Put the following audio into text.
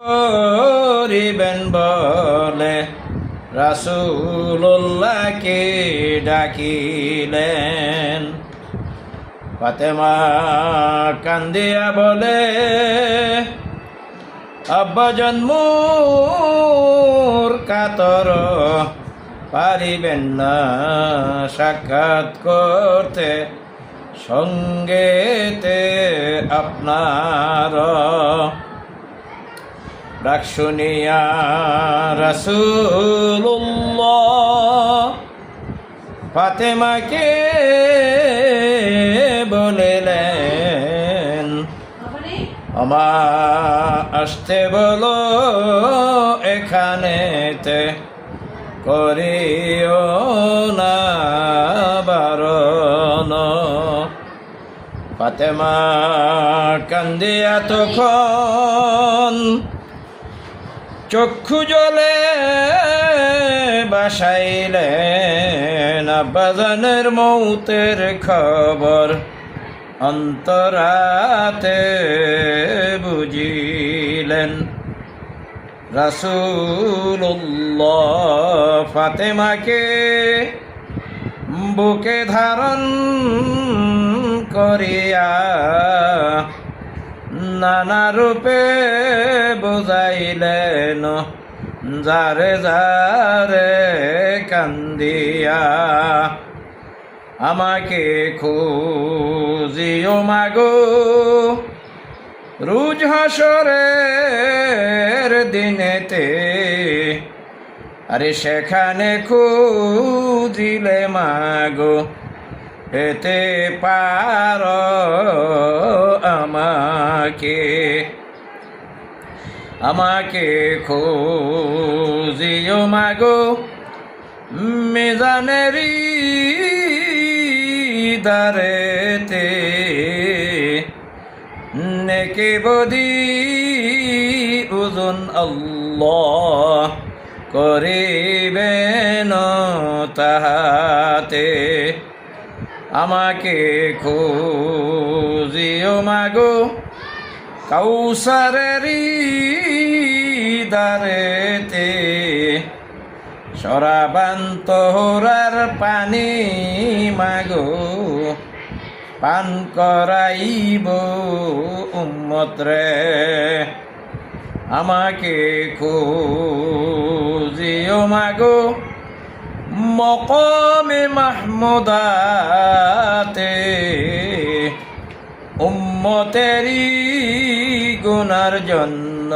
করিবেন বলে রাসূলুল্লাহকে ডাকিলেন। ফাতেমা কান্দিয়া বলে, আব্বাজান মোর কাতর, পারিবেন না সাক্ষাৎ করতে সঙ্গেতে আপনার। ডাক শুনিয়া রাসূলুল্লাহ ফাতেমাকে বলিলেন, আমা আসতে বলো এখানেতে, করিও না বারণ। ফাতেমা কান্দিয়া তখন চক্ষু জলে বাসাইলেন। আব্বাজানের মৌতের খবর অন্তরাতে বুঝিলেন। রাসূলুল্লাহ ফাতেমাকে বুকে ধারণ করিয়া নানা রূপে বুঝাইলেন, যারে যারে কান্দিয়া, আমাকে খুঁজিও মাগো রোজ হাসরের দিনেতে। আরে সেখানে খুঁজিলে মাগো পেতে পার আমাকে। আমাকে খুঁজিও মাগো মিজানেরি দারেতে, নেকে বদি উজন আল্লাহ করিবেন তাহাতে। আমাকে খুঁজিও মাগো কাউসারেরি দারেতে, সরাবান্ত হোরার পানি মাগো পান করাইব উম্মতরে। আমাকে খুঁজিও মাগো মকমে মাহমুদাতে, উম্মতেরি গুনার জন্য